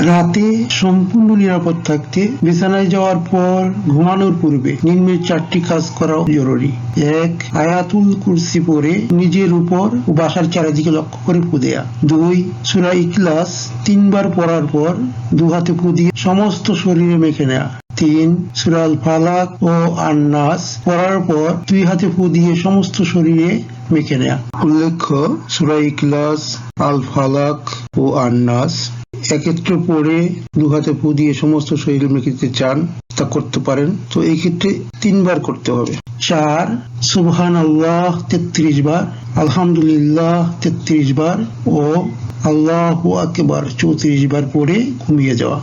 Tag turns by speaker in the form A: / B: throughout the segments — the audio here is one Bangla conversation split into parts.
A: রাতে সম্পূর্ণ নিরাপদ থাকতে বিছানায় যাওয়ার পর ঘুমানোর পূর্বে নিম্নের 4টি কাজ করা জরুরি। 1. আয়াতুল কুরসি পড়ে নিজের উপর ও বাসার চারিদিকে লক্ষ্য করে ফু দেয়া। 2. সূরা ইখলাস 3 বার পড়ার পর 2 হাতে ফু দিয়ে সমস্ত শরীরে মেখে নেয়া। 3. সূরা আল ফালাক ও আন-নাস পড়ার পর 2 হাতে ফু দিয়ে সমস্ত শরীরে মেখে নেয়া। উল্লেখ্য, সূরা ইখলাস, আল ফালাক ও আন-নাস একত্রে পড়ে 2 হাতে ফু দিয়ে সমস্ত শরীরে মেখে দিতে চান, তা করতে পারেন। তো এই ক্ষেত্রে 3 বার করতে হবে। 4. সুবহানাল্লাহ 33 বার, আলহামদুলিল্লাহ 33 বার ও আল্লাহু আকবার 34 বার পড়ে ঘুমিয়ে যাওয়া।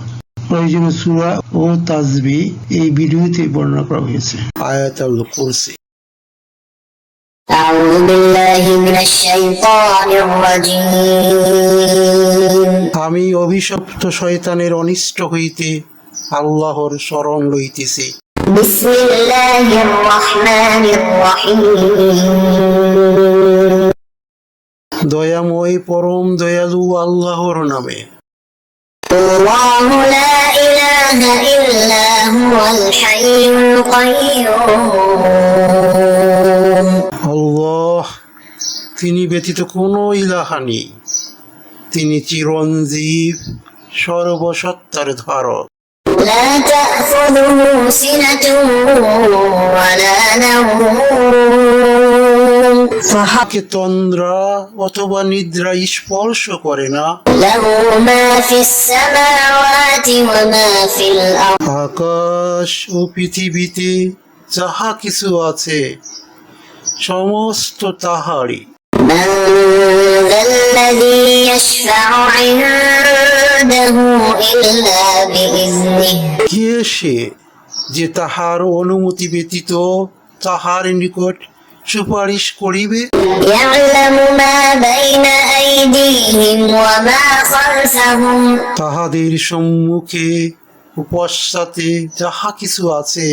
A: প্রয়োজনীয় সূরা ও তাসবিহ এই ভিডিওতে বর্ণনা করা হয়েছে। আয়াতুল কুরসি।
B: أعوذ بالله من الشيطان الرجيم
A: আমি অভিশপ্ত শয়তানের অনিষ্ট হইতে আল্লাহর শরণ লইতেছি।
B: بسم الله الرحمن الرحيم
A: দয়াময় পরম দয়ালু আল্লাহর নামে।
B: الله لا إله إلا هو الحي القيوم
A: আল্লাহ, তিনি ব্যতীত কোনো ইলাহা নেই। তিনি চিরঞ্জীব, সর্বসত্তার ধারক।
B: لا تأخذه سنة ولا نوم
A: তাহাকে তন্দ্রা অথবা নিদ্রা স্পর্শ করে না।
B: له ما في السماوات وما في الأرض
A: আকাশ ও পৃথিবীতে যাহা কিছু আছে সমস্ত তাহারই।
B: من ذا الذي يشفع عنده إلا بإذنه
A: কে সে যে তাহার অনুমতি ব্যতীত তাহার নিকট সুপারিশ করিবে?
B: يعلم ما بين أيديهم وما خلفهم
A: তাহাদের সম্মুখে ও পশ্চাতে যাহা কিছু আছে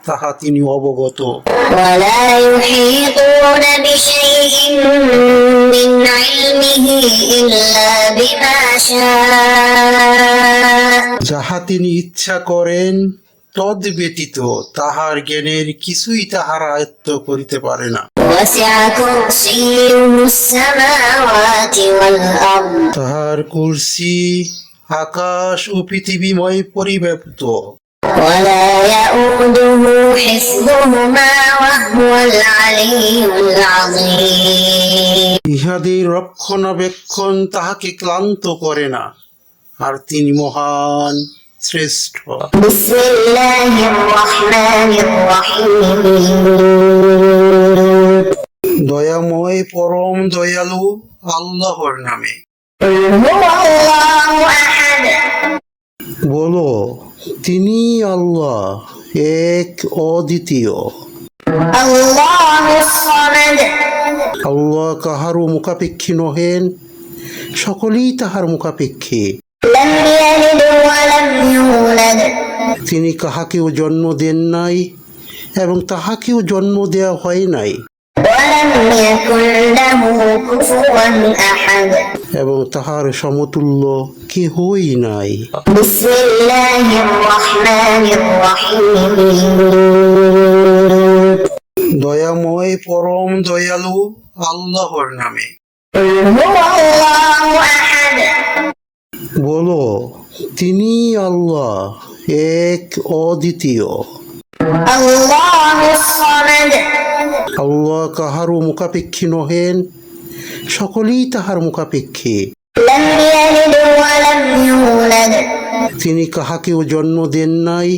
A: তাহা তিনি অবগত।
B: ولا يحيطون بشيء من علمه إلا بما شاء
A: যাহা তিনি ইচ্ছা করেন তদ ব্যতীত তাহার জ্ঞানের কিছুই তাহার আয়ত্ত করিতে পারে না।
B: وسع كرسيه السماوات والأرض
A: তাহার কুরসি আকাশ ও পৃথিবীময় পরিব্যাপ্ত।
B: ولا يؤوده حفظهما وهو العلي العظيم
A: ইহাদের রক্ষণাবেক্ষণ তাহাকে ক্লান্ত করে না, আর তিনি মহান শ্রেষ্ঠ।
B: بسم الله الرحمن الرحيم
A: দয়াময় পরম দয়ালু আল্লাহর নামে।
B: قل هو الله أحد
A: বলো, তিনি আল্লাহ, এক অদ্বিতীয়।
B: الله الصمد
A: আল্লাহ কাহারও মুখাপেক্ষী নহেন, সকলেই তাহার মুখাপেক্ষী।
B: لم يلد ولم يولد
A: তিনি কাহাকেও জন্ম দেন নাই এবং তাহাকেও জন্ম দেয়া হয় নাই,
B: ولم يكن له كفوا أحد
A: এবং তাহার সমতুল্য কেহই নাই।
B: بسم الله الرحمن الرحيم
A: দয়াময় পরম দয়ালু আল্লাহর নামে।
B: قل هو الله أحد
A: বলো, তিনি আল্লাহ, এক অদ্বিতীয়।
B: الله الصمد
A: আল্লাহ কাহারও মুখাপেক্ষী নহেন, সকলেই তাহার মুখাপেক্ষী।
B: لم يلد ولم يولد
A: তিনি কাহাকেও জন্ম দেন নাই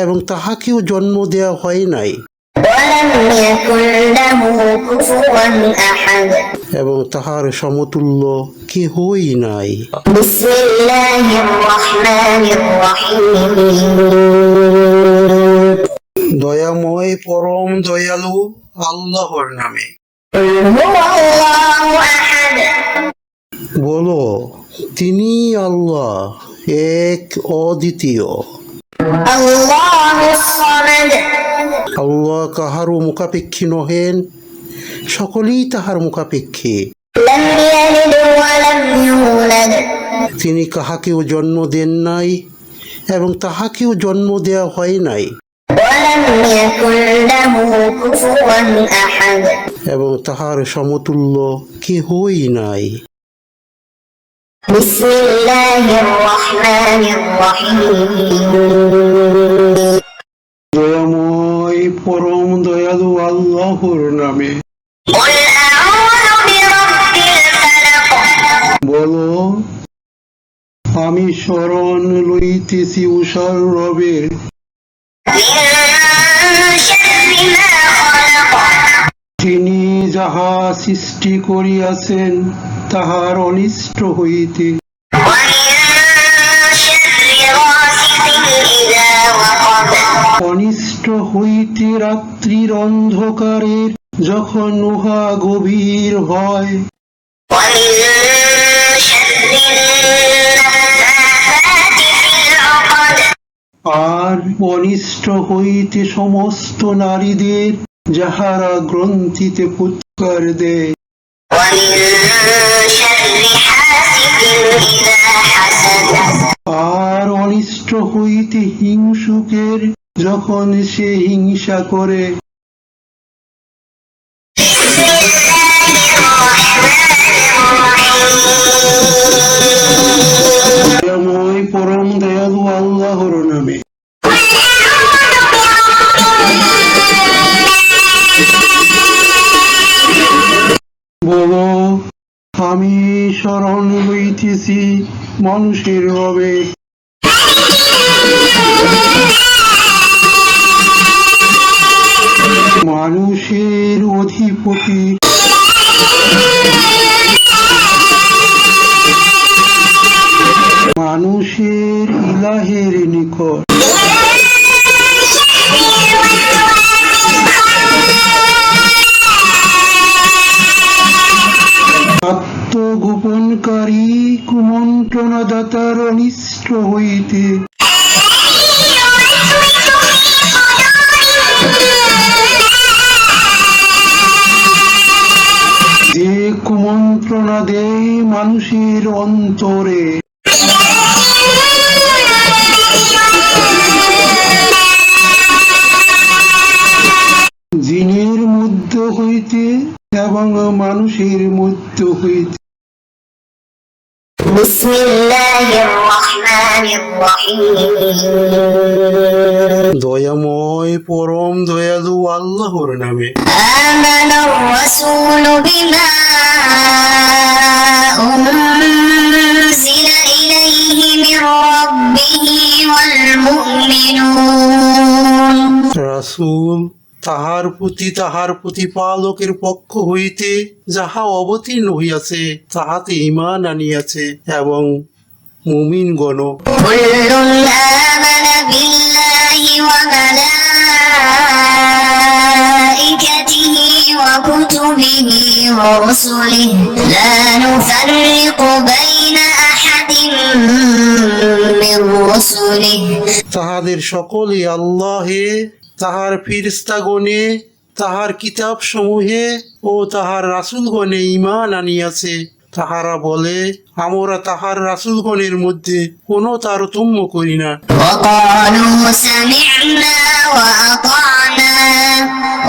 A: এবং তাহাকেও জন্ম দেয়া হয় নাই,
B: ولم يكن له كفوا أحد
A: এবং তাহার সমতুল্য কেহই নাই।
B: بسم الله الرحمن الرحيم
A: দয়াময় পরম দয়ালু আল্লাহর নামে।
B: قل هو الله أحد
A: বলো, তিনি আল্লাহ, এক অদ্বিতীয়।
B: الله الصمد
A: আল্লাহ কাহারও মুখাপেক্ষী নহেন, সকলেই তাহার মুখাপেক্ষী।
B: لم يلد ولم يولد
A: তিনি কাহাকেও জন্ম দেন নাই এবং তাহাকেও জন্ম দেওয়া হয় নাই
B: ولم يكن له كفوا أحد
A: এবং তাহার সমতুল্য কেহই নাই।
B: بسم الله الرحمن الرحيم
A: দয়াময় পরম দয়ালু আল্লাহর নামে।
B: قل أعوذ برب الفلق
A: বলো, আমি শরণ লইতেছি উষার রবের,
B: من شر ما خلق
A: তিনি যাহা সৃষ্টি করিয়াছেন তাহার অনিষ্ট হইতে,
B: ومن شر غاسق إذا وقب
A: অনিষ্ট হইতে রাত্রির অন্ধকারের যখন উহা গভীর হয়,
B: ومن شر النفاثات في العقد
A: আর অনিষ্ট হইতে সমস্ত নারীদের যাহারা গ্রন্থিতে ফুৎকার দেয়,
B: ومن شر حاسد إذا حسد
A: আর অনিষ্ট হইতে হিংসুকের যখন সে হিংসা করে। দয়াময় পরম দয়ালু আল্লাহর নামে। বলো, আমি শরণ লইতেছি মানুষের রবে, মানুষের অধিপতি, মানুষের ইলাহের নিকট, আত্মগোপনকারী কুমন্ত্রণাদাতার অনিষ্ট হইতে, যে কুমন্ত্রণা দেয় মানুষের অন্তরে, জিনের মধ্য হইতে এবং মানুষের মধ্য হইতে।
B: بسم الله الرحمن الرحيم
A: দয়াময় পরম দয়ালু আল্লাহর নামে।
B: آمن الرسول بما أنزل إليه من ربه والمؤمنون
A: রাসূল তাহার প্রতিপালকের পক্ষ হইতে যাহা অবতীর্ণ হইয়াছে তাহাতে ঈমান আনিয়াছে এবং মুমিনগণ।
B: كل آمن بالله وملائكته وكتبه ورسله لا نفرق بين أحد من رسله
A: তাহাদের সকলে আল্লাহে, তাহার ফিরিস্তাগণে, তাহার কিতাব সমূহে ও তাহার রাসূলগণে ঈমান আনিয়াছে। তাহারা বলে, আমরা তাহার রাসূলগণের মধ্যে কোনো তারতম্য করি না।
B: وقالوا سمعنا وأطعنا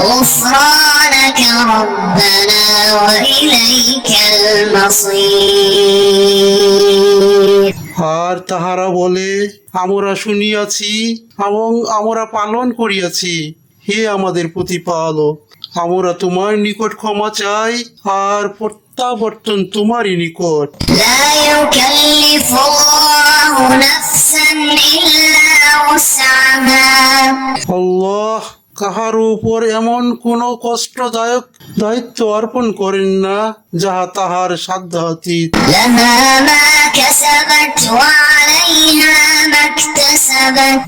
B: غفرانك ربنا وإليك المصير
A: আর তাহারা বলে, আমরা শুনিয়াছি এবং আমরা পালন করিয়াছি, হে আমাদের প্রতিপালক, আমরা তোমার নিকট ক্ষমা চাই আর প্রত্যাবর্তন তোমারই নিকট।
B: لا يكلف الله نفسا إلا وسعها
A: আল্লাহ কাহার উপর এমন কোনো কষ্টদায়ক দায়িত্ব অর্পণ করেন না যাহা তাহার সাধ্যাতীত।
B: لها ما كسبت وعليها ما اكتسبت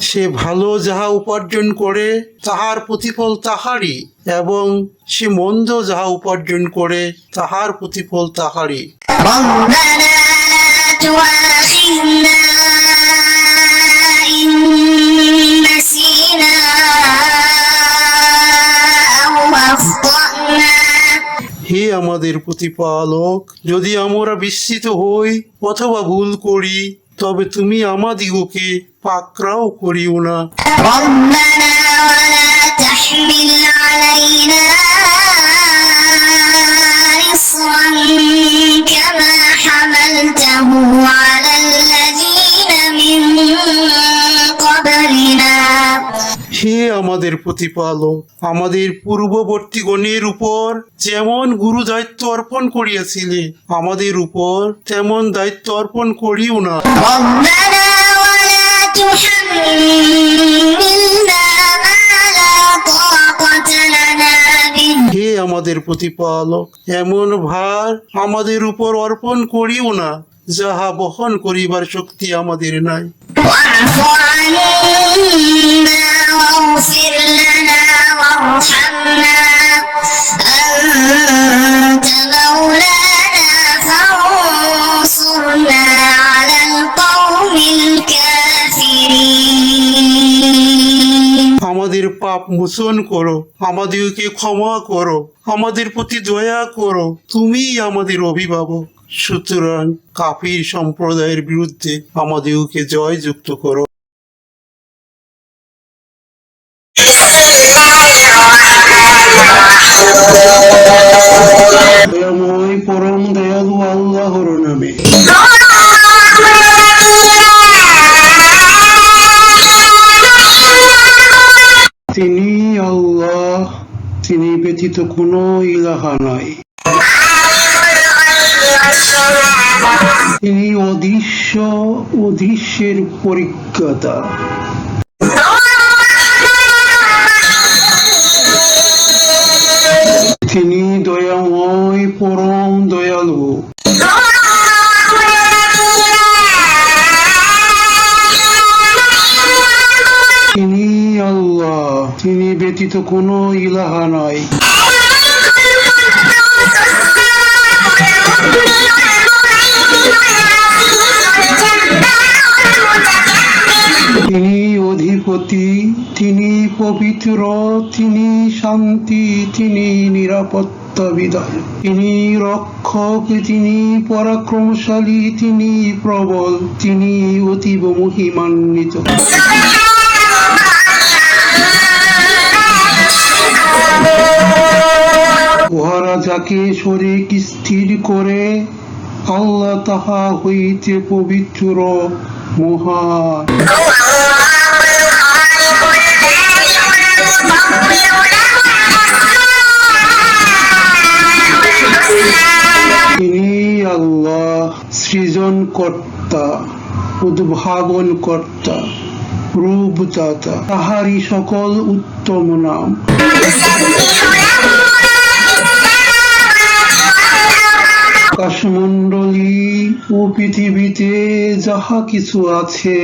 A: সে ভালো যাহা উপার্জন করে তাহার প্রতিফল তাহারই, এবং সে মন্দ যাহা উপার্জন করে তাহার প্রতিফল তাহারই।
B: ربنا لا تؤاخذنا إن نسينا أو أخطأنا
A: হে আমাদের প্রতিপালক, যদি আমরা বিস্মিত হই অথবা ভুল করি তবে তুমি আমাদিগকে পাকড়াও করিও না।
B: ربنا ولا تحمل علينا إصرا كما حملته على الذين من قبلنا
A: হে আমাদের প্রতিপালক, আমাদের পূর্ববর্তীগণের উপর যেমন গুরু দায়িত্ব অর্পণ করিয়াছিলে আমাদের উপর তেমন দায়িত্ব অর্পণ করিও না।
B: ربنا ولا تحملنا ما لا طاقة لنا به
A: হে আমাদের প্রতিপালক, এমন ভার আমাদের উপর অর্পণ করিও না যাহা বহন করিবার শক্তি আমাদের নাই।
B: واعف عنا واغفر لنا وارحمنا أنت مولانا فانصرنا على القوم الكافرين
A: আমাদের পাপ মোচন করো, আমাদেরকে ক্ষমা করো, আমাদের প্রতি দয়া করো, তুমিই আমাদের অভিভাবক। সুতরাং কাফির সম্প্রদায়ের বিরুদ্ধে আমাদেরকে জয়যুক্ত করো। দয়াময় পরম দয়ালু আল্লাহর নামে। তিনি আল্লাহ, তিনি ব্যতীত কোনো ইলাহা নাই। তিনি অদৃশ্য, অদৃশ্যের পরিজ্ঞাতা। তিনি দয়াময় পরম দয়ালু। তিনি আল্লাহ, তিনি ব্যতীত কোনো ইলাহা নাই। তিনি অধিপতি, তিনি পবিত্র, তিনি শান্তি, তিনি নিরাপত্তা বিধায়ক, তিনি রক্ষক, তিনি পরাক্রমশালী, তিনি প্রবল, তিনি অতীব মহিমান্বিত। উহারা যাকে শরীক স্থির করে আল্লাহ তাহা হইতে পবিত্র, মহান। তিনি আল্লাহ সৃজনকর্তা, উদ্ভাবন কর্তা, রূপদাতা, তাহারই সকল উত্তম নাম। আকাশমণ্ডলী ও পৃথিবীতে যাহা কিছু আছে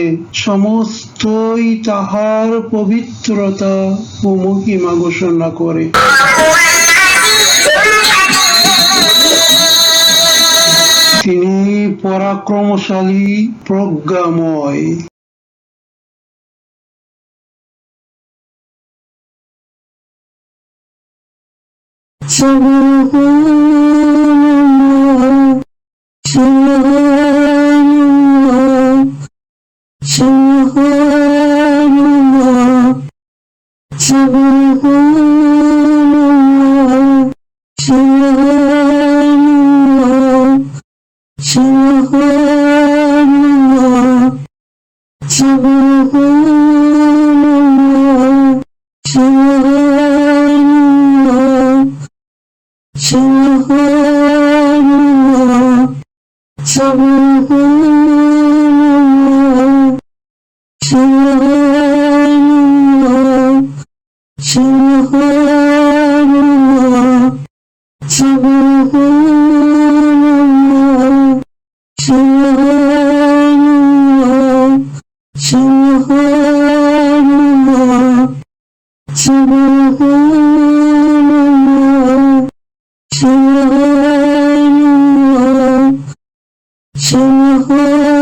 A: সমস্তই তাহার পবিত্রতা ও মহিমা ঘোষণা করে। তিনি পরাক্রমশালী, প্রজ্ঞাময়।
C: Subhanallah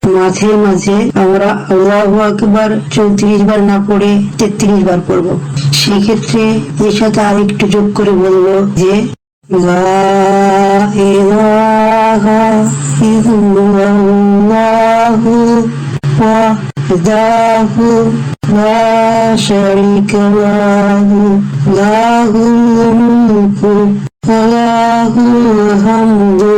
C: মাঝে মাঝে আমরা আল্লাহু আকবার 34 বার না পড়ে 33 বার পড়ব। সেক্ষেত্রে এর সাথে আরেকটু যোগ করে বলবো যে লা ইলাহা ইল্লাল্লাহু ওয়াহদাহু লা শারীকা লাহু লাহুল মুলকু ওয়া লাহুল হামদু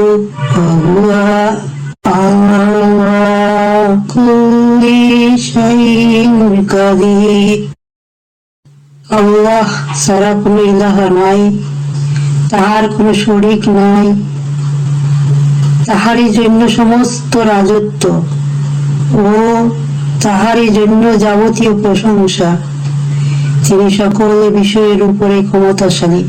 C: কাদির। আল্লাহ ছাড়া কোনো ইলাহ নাই, তাহার কোনো শরীক নাই, তাহারই জন্য সমস্ত রাজত্ব ও তাহারই জন্য যাবতীয় প্রশংসা। তিনি সকল বিষয়ের উপরে ক্ষমতাশালী।